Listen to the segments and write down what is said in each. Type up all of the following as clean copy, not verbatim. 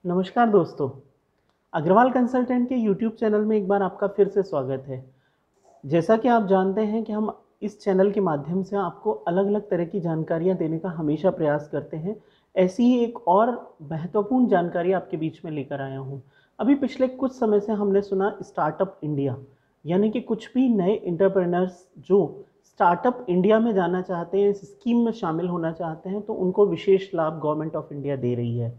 नमस्कार दोस्तों। अग्रवाल कंसल्टेंट के यूट्यूब चैनल में एक बार आपका फिर से स्वागत है। जैसा कि आप जानते हैं कि हम इस चैनल के माध्यम से आपको अलग-अलग तरह की जानकारियाँ देने का हमेशा प्रयास करते हैं। ऐसी ही एक और महत्वपूर्ण जानकारी आपके बीच में लेकर आया हूँ। अभी पिछले कुछ समय से हमने सुना स्टार्टअप इंडिया, यानी कि कुछ भी नए एंटरप्रेन्योर्स जो स्टार्टअप इंडिया में जाना चाहते हैं, इस स्कीम में शामिल होना चाहते हैं, तो उनको विशेष लाभ गवर्नमेंट ऑफ इंडिया दे रही है।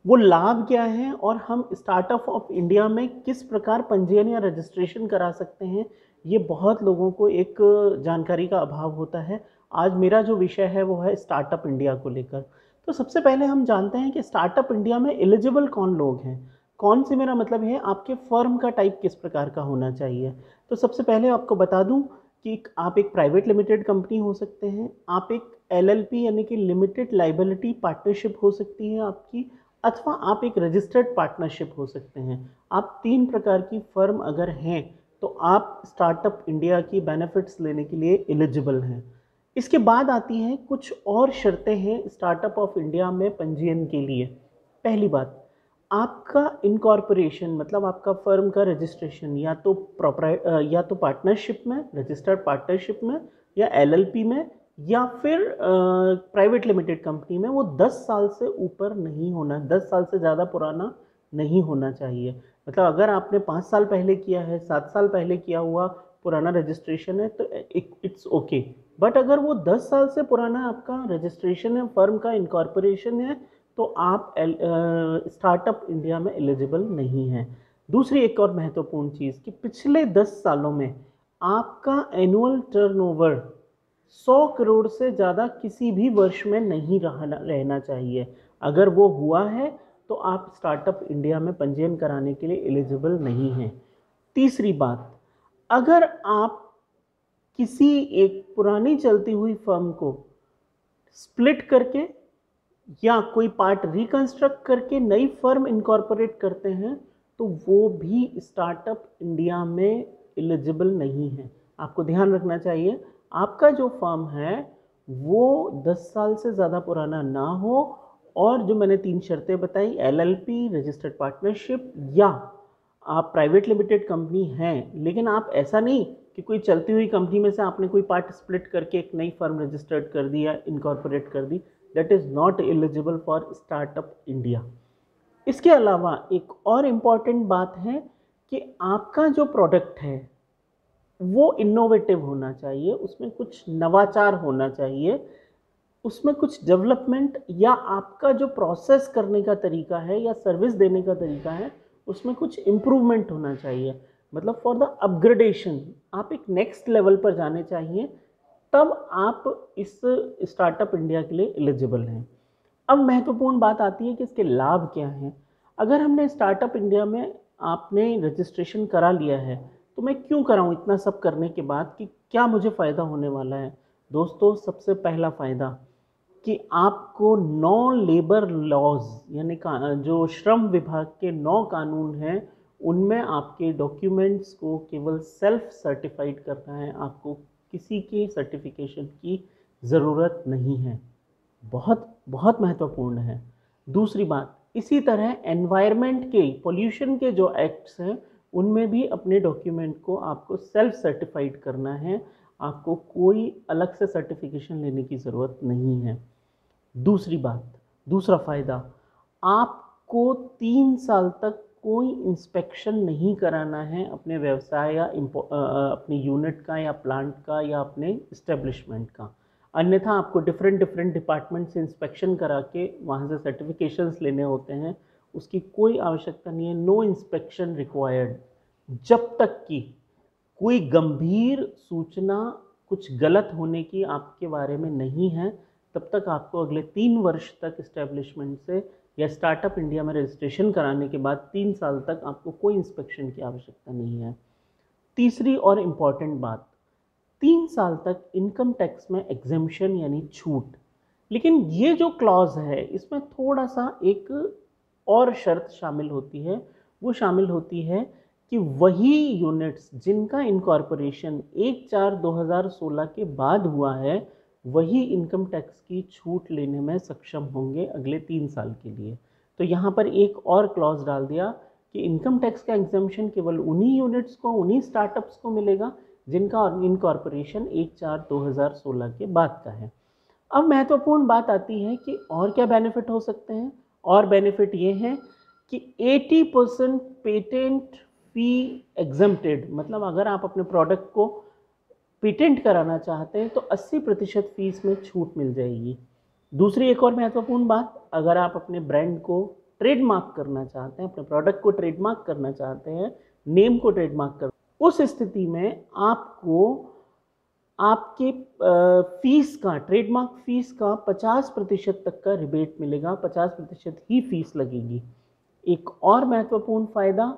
वो लाभ क्या है और हम स्टार्टअप ऑफ इंडिया में किस प्रकार पंजीयन या रजिस्ट्रेशन करा सकते हैं, ये बहुत लोगों को एक जानकारी का अभाव होता है। आज मेरा जो विषय है वो है स्टार्टअप इंडिया को लेकर। तो सबसे पहले हम जानते हैं कि स्टार्टअप इंडिया में एलिजिबल कौन लोग हैं। कौन से मेरा मतलब है आपके फर्म का टाइप किस प्रकार का होना चाहिए। तो सबसे पहले आपको बता दूं कि आप एक प्राइवेट लिमिटेड कंपनी हो सकते हैं, आप एक एलएलपी यानी कि लिमिटेड लाइबिलिटी पार्टनरशिप हो सकती है आपकी, अथवा आप एक रजिस्टर्ड पार्टनरशिप हो सकते हैं। आप 3 प्रकार की फर्म अगर हैं तो आप स्टार्टअप इंडिया की बेनिफिट्स लेने के लिए एलिजिबल हैं। इसके बाद आती हैं कुछ और शर्तें हैं स्टार्टअप ऑफ इंडिया में पंजीयन के लिए। पहली बात, आपका इनकॉर्पोरेशन मतलब आपका फर्म का रजिस्ट्रेशन या तो पार्टनरशिप में, रजिस्टर्ड पार्टनरशिप में, या एलएलपी में, या फिर प्राइवेट लिमिटेड कंपनी में, वो 10 साल से ऊपर नहीं होना, 10 साल से ज़्यादा पुराना नहीं होना चाहिए। मतलब अगर आपने 5 साल पहले किया है, 7 साल पहले किया हुआ पुराना रजिस्ट्रेशन है तो इट्स ओके। बट अगर वो 10 साल से पुराना आपका रजिस्ट्रेशन है, फर्म का इनकॉर्पोरेशन है, तो आप स्टार्टअप इंडिया में एलिजिबल नहीं हैं। दूसरी एक और महत्वपूर्ण चीज़ कि पिछले 10 सालों में आपका एनुअल टर्नओवर 100 करोड़ से ज़्यादा किसी भी वर्ष में नहीं रहना चाहिए। अगर वो हुआ है तो आप स्टार्टअप इंडिया में पंजीयन कराने के लिए एलिजिबल नहीं हैं। तीसरी बात, अगर आप किसी एक पुरानी चलती हुई फर्म को स्प्लिट करके या कोई पार्ट रिकंस्ट्रक्ट करके नई फर्म इनकॉर्पोरेट करते हैं तो वो भी स्टार्टअप इंडिया में एलिजिबल नहीं है। आपको ध्यान रखना चाहिए आपका जो फर्म है वो 10 साल से ज़्यादा पुराना ना हो, और जो मैंने 3 शर्तें बताई, एलएलपी, रजिस्टर्ड पार्टनरशिप, या आप प्राइवेट लिमिटेड कंपनी हैं लेकिन आप ऐसा नहीं कि कोई चलती हुई कंपनी में से आपने कोई पार्ट स्प्लिट करके एक नई फर्म रजिस्टर्ड कर दी या इनकॉर्पोरेट कर दी, that is not eligible for startup India. इसके अलावा एक और इम्पॉर्टेंट बात है कि आपका जो प्रोडक्ट है वो इनोवेटिव होना चाहिए, उसमें कुछ नवाचार होना चाहिए, उसमें कुछ डेवलपमेंट, या आपका जो प्रोसेस करने का तरीका है या सर्विस देने का तरीका है उसमें कुछ इम्प्रूवमेंट होना चाहिए। मतलब फॉर द अपग्रेडेशन आप एक नेक्स्ट लेवल पर जाने चाहिए, तब आप इस स्टार्टअप इंडिया के लिए एलिजिबल हैं। अब महत्वपूर्ण बात आती है कि इसके लाभ क्या हैं। अगर हमने स्टार्टअप इंडिया में आपने रजिस्ट्रेशन करा लिया है तो मैं क्यों कराऊं इतना सब करने के बाद, कि क्या मुझे फ़ायदा होने वाला है। दोस्तों, सबसे पहला फ़ायदा कि आपको 9 लेबर लॉज यानी जो श्रम विभाग के 9 कानून हैं उनमें आपके डॉक्यूमेंट्स को केवल सेल्फ सर्टिफाइड करना है, आपको किसी की सर्टिफिकेशन की ज़रूरत नहीं है। बहुत बहुत महत्वपूर्ण है। दूसरी बात, इसी तरह एनवायरनमेंट के, पोल्यूशन के जो एक्ट्स हैं उनमें भी अपने डॉक्यूमेंट को आपको सेल्फ सर्टिफाइड करना है, आपको कोई अलग से सर्टिफिकेशन लेने की ज़रूरत नहीं है। दूसरी बात, दूसरा फ़ायदा, आपको 3 साल तक कोई इंस्पेक्शन नहीं कराना है अपने व्यवसाय या अपने यूनिट का या प्लांट का या अपने इस्टेब्लिशमेंट का। अन्यथा आपको डिफरेंट डिफरेंट डिपार्टमेंट से इंस्पेक्शन करा के वहाँ से सर्टिफिकेशंस लेने होते हैं, उसकी कोई आवश्यकता नहीं है। No inspection required. जब तक कि कोई गंभीर सूचना कुछ गलत होने की आपके बारे में नहीं है, तब तक आपको अगले 3 वर्ष तक इस्टेब्लिशमेंट से या स्टार्टअप इंडिया में रजिस्ट्रेशन कराने के बाद 3 साल तक आपको कोई इंस्पेक्शन की आवश्यकता नहीं है। तीसरी और इम्पॉर्टेंट बात, 3 साल तक इनकम टैक्स में एग्जेम्पशन यानी छूट। लेकिन ये जो क्लॉज है इसमें थोड़ा सा एक और शर्त शामिल होती है। वो शामिल होती है कि वही यूनिट्स जिनका इनकॉर्पोरेशन 1/4/2016 के बाद हुआ है वही इनकम टैक्स की छूट लेने में सक्षम होंगे अगले 3 साल के लिए। तो यहाँ पर एक और क्लॉज डाल दिया कि इनकम टैक्स का एग्जम्पशन केवल उन्हीं यूनिट्स को, उन्हीं स्टार्टअप्स को मिलेगा जिनका इनकॉर्पोरेशन 1/4/2016 के बाद का है। अब महत्वपूर्ण बात आती है कि और क्या बेनिफिट हो सकते हैं। और बेनिफिट ये हैं कि 80% पेटेंट फी एग्जम्प्टेड, मतलब अगर आप अपने प्रोडक्ट को पेटेंट कराना चाहते हैं तो 80% फीस में छूट मिल जाएगी। दूसरी एक और महत्वपूर्ण बात, अगर आप अपने ब्रांड को ट्रेडमार्क करना चाहते हैं, अपने प्रोडक्ट को ट्रेडमार्क करना चाहते हैं, नेम को ट्रेडमार्क कर, उस स्थिति में आपको आपके फीस का, ट्रेडमार्क फीस का 50% तक का रिबेट मिलेगा, 50% ही फीस लगेगी। एक और महत्वपूर्ण फ़ायदा,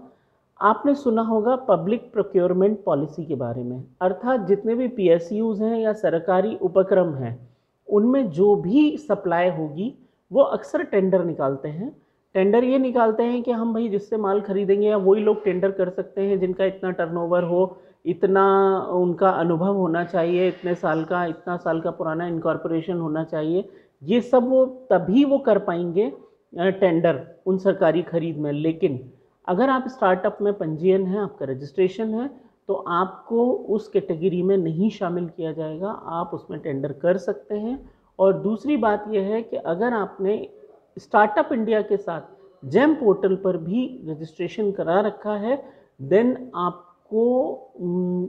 आपने सुना होगा पब्लिक प्रोक्योरमेंट पॉलिसी के बारे में, अर्थात जितने भी PSUs हैं या सरकारी उपक्रम हैं, उनमें जो भी सप्लाई होगी वो अक्सर टेंडर निकालते हैं। टेंडर ये निकालते हैं कि हम भाई जिससे माल खरीदेंगे या वही लोग टेंडर कर सकते हैं जिनका इतना टर्नओवर हो, इतना उनका अनुभव होना चाहिए, इतने साल का, इतना साल का पुराना इनकॉर्पोरेशन होना चाहिए। ये सब वो तभी वो कर पाएंगे टेंडर उन सरकारी खरीद में। लेकिन अगर आप स्टार्टअप में पंजीयन है, आपका रजिस्ट्रेशन है, तो आपको उस कैटेगरी में नहीं शामिल किया जाएगा, आप उसमें टेंडर कर सकते हैं। और दूसरी बात यह है कि अगर आपने स्टार्टअप इंडिया के साथ जेम पोर्टल पर भी रजिस्ट्रेशन करा रखा है, देन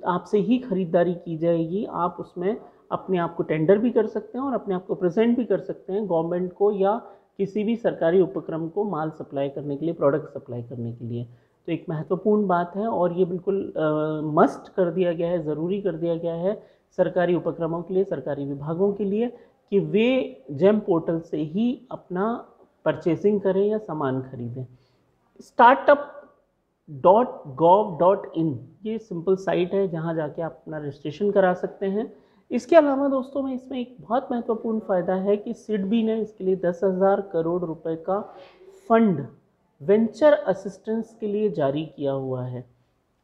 आपसे ही खरीदारी की जाएगी। आप उसमें अपने आप को टेंडर भी कर सकते हैं और अपने आप को प्रेजेंट भी कर सकते हैं गवर्नमेंट को या किसी भी सरकारी उपक्रम को माल सप्लाई करने के लिए, प्रोडक्ट सप्लाई करने के लिए। तो एक महत्वपूर्ण बात है और ये बिल्कुल मस्ट कर दिया गया है, ज़रूरी कर दिया गया है सरकारी उपक्रमों के लिए, सरकारी विभागों के लिए, कि वे जेम पोर्टल से ही अपना परचेसिंग करें या सामान खरीदें। startup.gov.in ये सिंपल साइट है जहां जाके आप अपना रजिस्ट्रेशन करा सकते हैं। इसके अलावा दोस्तों में इसमें एक बहुत महत्वपूर्ण फ़ायदा है कि सिडबी ने इसके लिए 10,000 करोड़ रुपए का फंड वेंचर असिस्टेंस के लिए जारी किया हुआ है।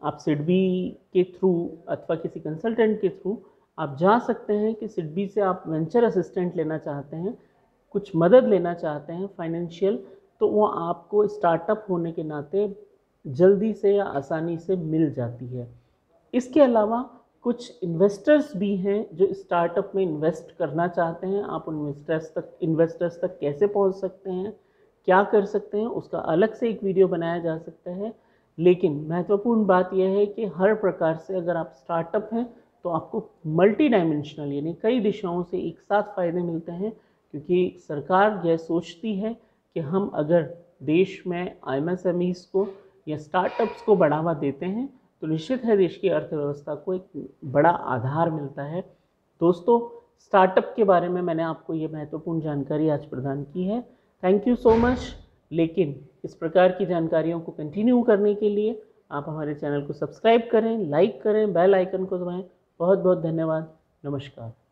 आप सिडबी के थ्रू अथवा किसी कंसल्टेंट के थ्रू आप जा सकते हैं कि सिडबी से आप वेंचर असिस्टेंट लेना चाहते हैं, कुछ मदद लेना चाहते हैं फाइनेंशियल, तो वो आपको स्टार्टअप होने के नाते जल्दी से या आसानी से मिल जाती है। इसके अलावा कुछ इन्वेस्टर्स भी हैं जो स्टार्टअप में इन्वेस्ट करना चाहते हैं। आप उन इन्वेस्टर्स तक कैसे पहुंच सकते हैं, क्या कर सकते हैं, उसका अलग से एक वीडियो बनाया जा सकता है। लेकिन महत्वपूर्ण बात यह है कि हर प्रकार से अगर आप स्टार्टअप हैं तो आपको मल्टी डायमेंशनल यानी कई दिशाओं से एक साथ फ़ायदे मिलते हैं, क्योंकि सरकार यह सोचती है कि हम अगर देश में MSMEs को या स्टार्टअप्स को बढ़ावा देते हैं तो निश्चित है देश की अर्थव्यवस्था को एक बड़ा आधार मिलता है। दोस्तों, स्टार्टअप के बारे में मैंने आपको ये महत्वपूर्ण जानकारी आज प्रदान की है। Thank you so much. लेकिन इस प्रकार की जानकारियों को कंटिन्यू करने के लिए आप हमारे चैनल को सब्सक्राइब करें, लाइक करें, बेल आइकन को दबाएं। बहुत बहुत धन्यवाद। नमस्कार।